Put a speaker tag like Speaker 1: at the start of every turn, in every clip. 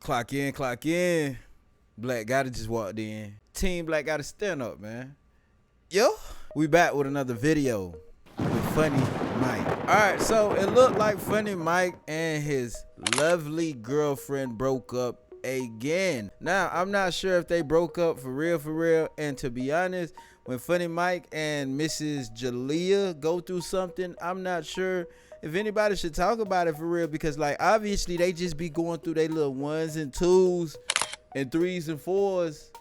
Speaker 1: Clock in, clock in. Black gotta just walked in. Team Black gotta stand up, man. Yo, we back with another video with Funny Mike. Alright, so it looked like Funny Mike and his lovely girlfriend broke up again. Now, I'm not sure if they broke up for real, and to be honest, when Funny Mike and Mrs. Jaliyah go through something, I'm not sure if anybody should talk about it for real, because like obviously they just be going through their little 1s and 2s and 3s and 4s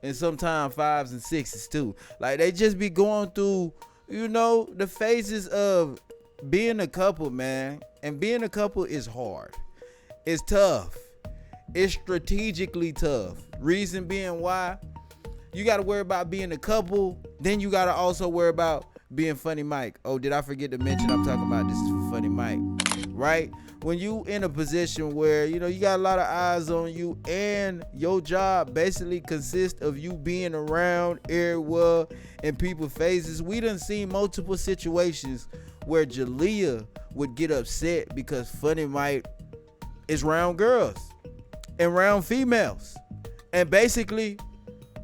Speaker 1: and sometimes 5s and 6s too. Like they just be going through, you know, the phases of being a couple, man. And being a couple is hard. It's tough. It's strategically tough. Reason being why you got to worry about being a couple, then you got to also worry about being Funny Mike. Oh, did I forget to mention I'm talking about this is for Funny Mike, right? When you in a position where, you know, you got a lot of eyes on you and your job basically consists of you being around everywhere in people's faces. We done seen multiple situations where Jaliyah would get upset because Funny Mike is around girls and around females and basically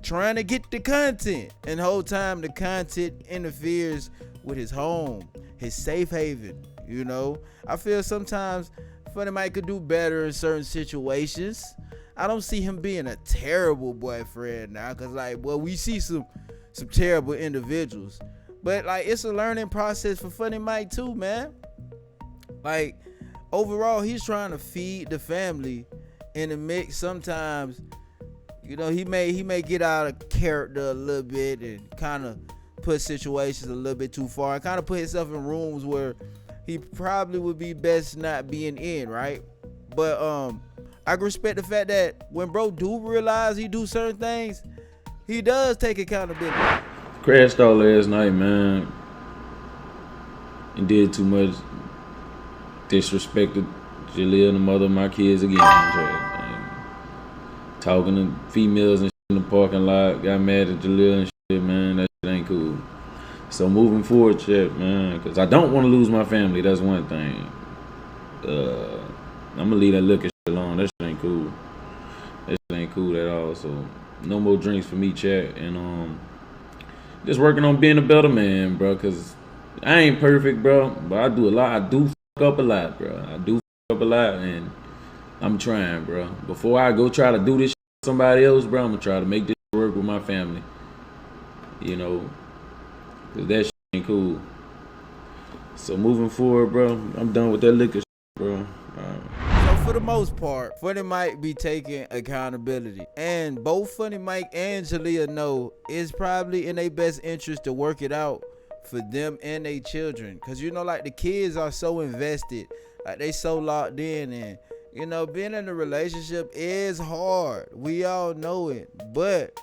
Speaker 1: trying to get the content, and the whole time the content interferes with his home, his safe haven. You know, I feel sometimes Funny Mike could do better in certain situations. I don't see him being a terrible boyfriend now, cause like, well, we see some terrible individuals, but like it's a learning process for Funny Mike too, man. Like overall, he's trying to feed the family in the mix. Sometimes, you know, he may get out of character a little bit and kind of put situations a little bit too far and kind of put himself in rooms where he probably would be best not being in, right? But I respect the fact that when bro do realize he do certain things, he does take accountability.
Speaker 2: Crashed out last night, man, and did too much. Disrespected Jaliyah, the mother of my kids again. Talking to females and shit in the parking lot, got mad at Jaliyah and shit, man. That shit ain't cool. So moving forward, shit, man, because I don't want to lose my family. That's one thing. I'm gonna leave that liquor shit alone. That shit ain't cool. That shit ain't cool at all. So no more drinks for me, chat. And just working on being a better man, bro. Cause I ain't perfect, bro, but I do a lot. I do fuck up a lot, bro. I do fuck up a lot, and I'm trying, bro. Before I go try to do this shit with somebody else, bro, I'm gonna try to make this work with my family. You know, cause that shit ain't cool. So moving forward, bro, I'm done with that liquor shit, bro.
Speaker 1: So for the most part, Funny Mike be taking accountability, and both Funny Mike and Jaliyah know it's probably in their best interest to work it out for them and their children. Cause you know, like the kids are so invested, like they so locked in, and you know, being in a relationship is hard. We all know it. But,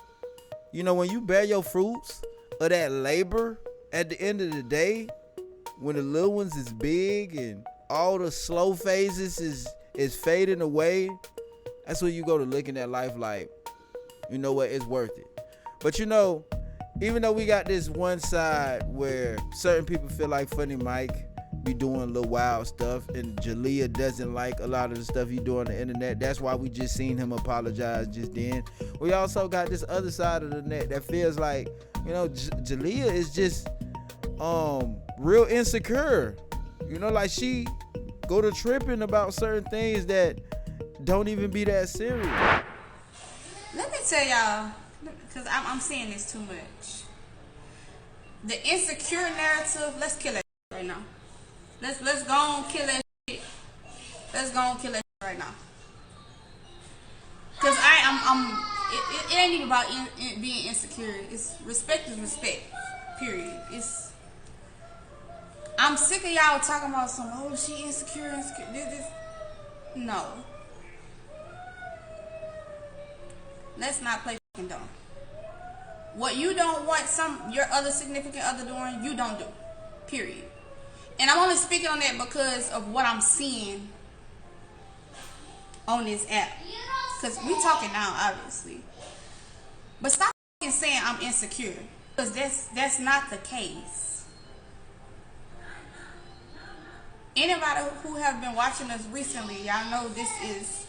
Speaker 1: you know, when you bear your fruits of that labor, at the end of the day, when the little ones is big and all the slow phases is fading away, that's when you go to looking at life like, you know what, it's worth it. But, you know, even though we got this one side where certain people feel like Funny Mike be doing little wild stuff and Jaliyah doesn't like a lot of the stuff he do on the internet, that's why we just seen him apologize just then. We also got this other side of the net that feels like, you know, Jaliyah is just real insecure. You know, like she go to tripping about certain things that don't even be that serious.
Speaker 3: Let me tell y'all, because I'm seeing this too much. The insecure narrative, let's kill it right now. Let's go on kill that shit. Let's go on kill that shit right now. Cause it ain't even about being insecure. It's respect is respect. Period. I'm sick of y'all talking about some, oh, she insecure. This. No. Let's not play fucking dumb. What you don't want your other significant other doing, you don't do. Period. And I'm only speaking on that because of what I'm seeing on this app. Because we talking now, obviously. But stop saying I'm insecure. Because that's not the case. Anybody who have been watching us recently, y'all know this is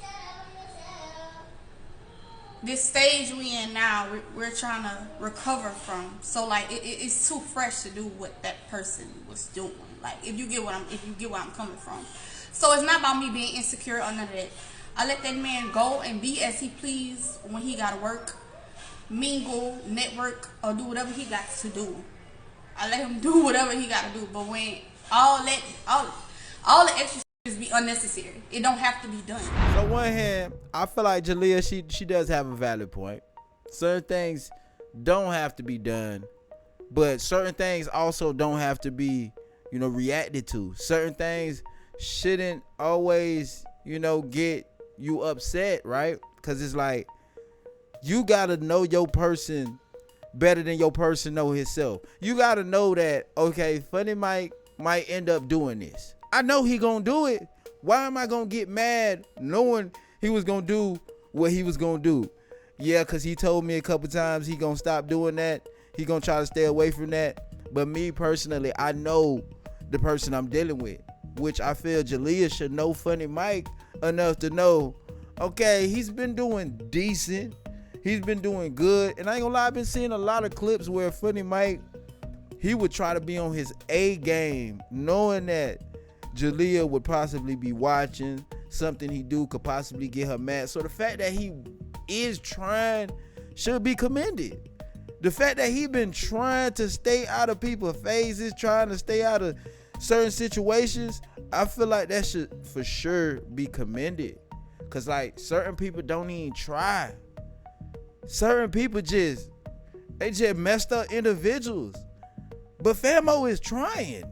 Speaker 3: this stage we in now, we're trying to recover from. So like it's too fresh to do what that person was doing. Like if you get where I'm coming from. So it's not about me being insecure or none of that. I let that man go and be as he please when he gotta work, mingle, network, or do whatever he got to do. I let him do whatever he gotta do. But when all the extra shit be unnecessary, it don't have to be done.
Speaker 1: So on one hand, I feel like Jaliyah, she does have a valid point. Certain things don't have to be done, but certain things also don't have to be, reacted to. Certain things shouldn't always, get you upset, right? Because it's like, you gotta know your person better than your person know himself. You gotta know that, okay, Funny Mike might end up doing this. I know he gonna do it. Why am I gonna get mad knowing he was gonna do what he was gonna do? Yeah, because he told me a couple times he gonna stop doing that. He gonna try to stay away from that. But me personally, I know the person I'm dealing with, which I feel Jaliyah should know Funny Mike enough to know, okay, he's been doing decent. He's been doing good. And I ain't gonna lie, I've been seeing a lot of clips where Funny Mike, he would try to be on his A game, knowing that Jaliyah would possibly be watching. Something he do could possibly get her mad. So the fact that he is trying should be commended. The fact that he been trying to stay out of people's faces, trying to stay out of certain situations, I feel like that should for sure be commended. Cause like certain people don't even try. Certain people just messed up individuals. But Famo is trying.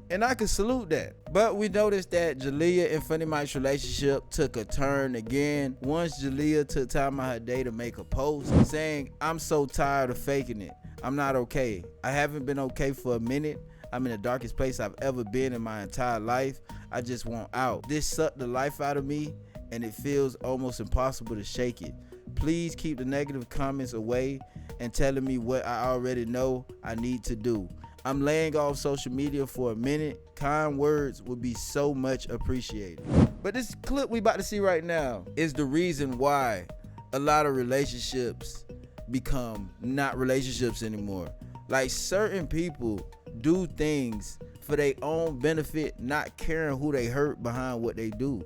Speaker 1: And I can salute that. But we noticed that Jaliyah and Funny Mike's relationship took a turn again once Jaliyah took time out her day to make a post saying, "I'm so tired of faking it. I'm not okay. I haven't been okay for a minute. I'm in the darkest place I've ever been in my entire life. I just want out. This sucked the life out of me, and it feels almost impossible to shake it. Please keep the negative comments away and telling me what I already know I need to do. I'm laying off social media for a minute. Kind words would be so much appreciated." But this clip we about to see right now is the reason why a lot of relationships become not relationships anymore. Like certain people do things for their own benefit, not caring who they hurt behind what they do.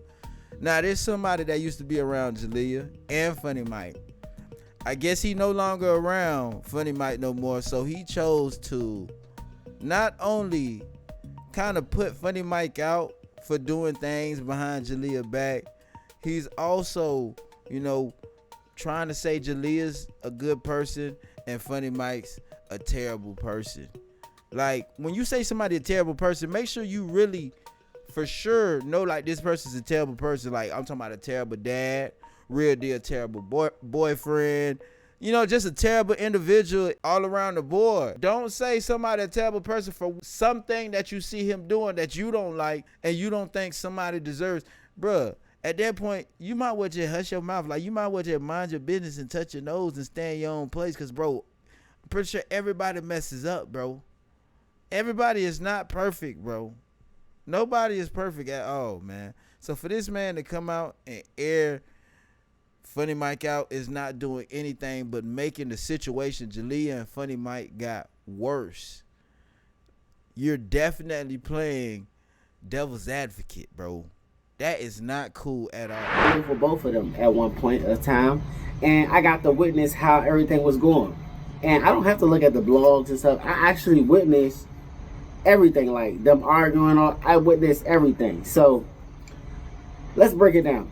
Speaker 1: Now there's somebody that used to be around Jaliyah and Funny Mike. I guess he no longer around Funny Mike no more, so he chose to not only kind of put Funny Mike out for doing things behind Jaliyah back, he's also, trying to say Jaliyah's a good person and Funny Mike's a terrible person. Like, when you say somebody a terrible person, make sure you really, for sure, know like this person's a terrible person. Like, I'm talking about a terrible dad, real deal terrible boyfriend, just a terrible individual all around the board. Don't say somebody a terrible person for something that you see him doing that you don't like and you don't think somebody deserves. Bruh, at that point, you might well just hush your mouth. Like, you might well just mind your business and touch your nose and stay in your own place. Because, bro, I'm pretty sure everybody messes up, bro. Everybody is not perfect, bro. Nobody is perfect at all, man. So for this man to come out and air Funny Mike out is not doing anything but making the situation Jaliyah and Funny Mike got worse. You're definitely playing devil's advocate, bro. That is not cool at all.
Speaker 4: For both of them at one point of time, and I got to witness how everything was going. And I don't have to look at the blogs and stuff. I actually witnessed everything, like them arguing. I witnessed everything. So let's break it down.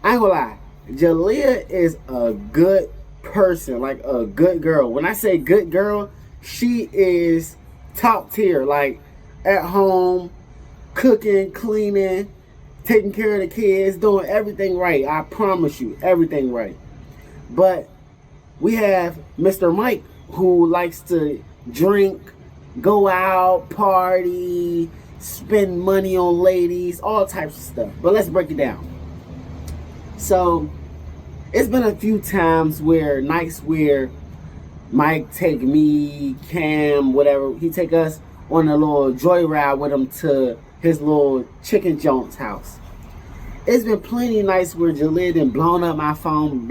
Speaker 4: I ain't gonna lie. Jaliyah is a good person, like a good girl. When I say good girl, she is top tier, like at home, cooking, cleaning, taking care of the kids, doing everything right. I promise you, everything right. But we have Mr. Mike, who likes to drink, go out, party, spend money on ladies, all types of stuff. But let's break it down. So it's been a few times nights where Mike take me, Cam, whatever, he take us on a little joyride with him to his little chicken joint's house. It's been plenty of nights where Jaliyah done blown up my phone,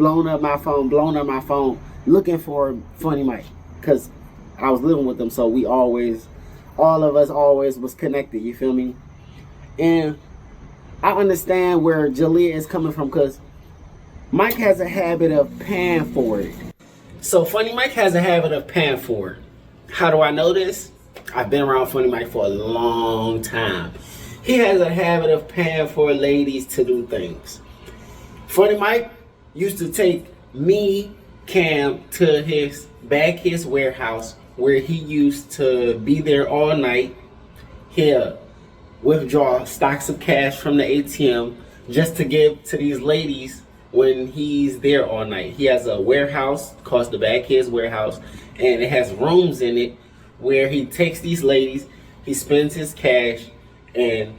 Speaker 4: looking for Funny Mike. Because I was living with them, so all of us always was connected, you feel me? And I understand where Jaliyah is coming from, because Mike has a habit of paying for it. So Funny Mike has a habit of paying for it. How do I know this? I've been around Funny Mike for a long time. He has a habit of paying for ladies to do things. Funny Mike used to take me, Cam, to his warehouse where he used to be there all night. He'll withdraw stocks of cash from the ATM just to give to these ladies when he's there all night. He has a warehouse called the Backhead's Warehouse, and it has rooms in it where he takes these ladies, he spends his cash, and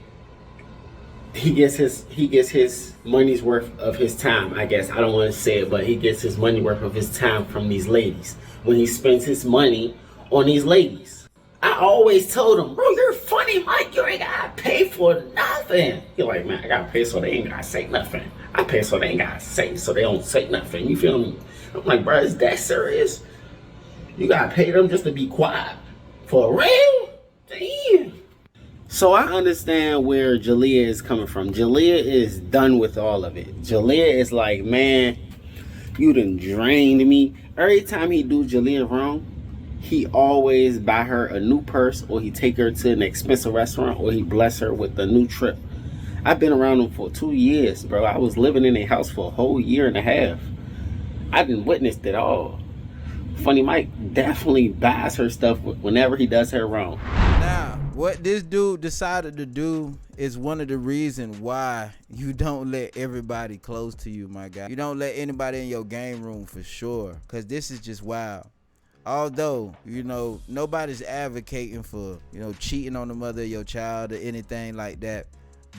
Speaker 4: he gets his money's worth of his time, I guess. I don't want to say it, but he gets his money worth of his time from these ladies when he spends his money on these ladies. I always told him, bro, you're Funny Mike, you ain't gotta pay for nothing. You're like, man, I gotta pay so they ain't gotta say nothing. I pay so they ain't gotta say, so they don't say nothing. You feel me? I'm like, bro, is that serious? You gotta pay them just to be quiet? For real? Damn. So I understand where Jaliyah is coming from. Jaliyah is done with all of it. Jaliyah is like, man, you done drained me. Every time he do Jaliyah wrong, he always buy her a new purse, or he take her to an expensive restaurant, or he bless her with a new trip. I've been around him for 2 years, bro. I was living in a house for a whole year and a half. I didn't witness it all. Funny Mike definitely buys her stuff whenever he does her wrong.
Speaker 1: Now, what this dude decided to do is one of the reasons why you don't let everybody close to you, my guy. You don't let anybody in your game room for sure, because this is just wild. Although, you know, nobody's advocating for, you know, cheating on the mother of your child or anything like that.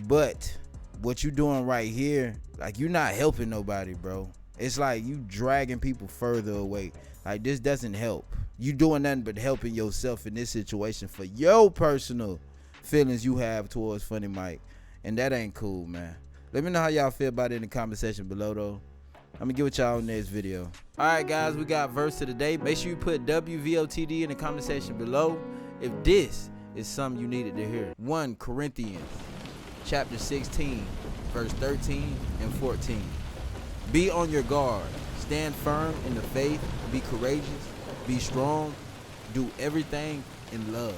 Speaker 1: But what you doing right here, like, you're not helping nobody, bro. It's like you dragging people further away. Like, this doesn't help. You doing nothing but helping yourself in this situation for your personal feelings you have towards Funny Mike. And that ain't cool, man. Let me know how y'all feel about it in the comment section below, though. I'm gonna get with y'all in the next video. Alright, guys, we got verse of the day. Make sure you put WVOTD in the comment section below if this is something you needed to hear. 1 Corinthians chapter 16 verse 13 and 14. Be on your guard, stand firm in the faith, be courageous, be strong, do everything in love.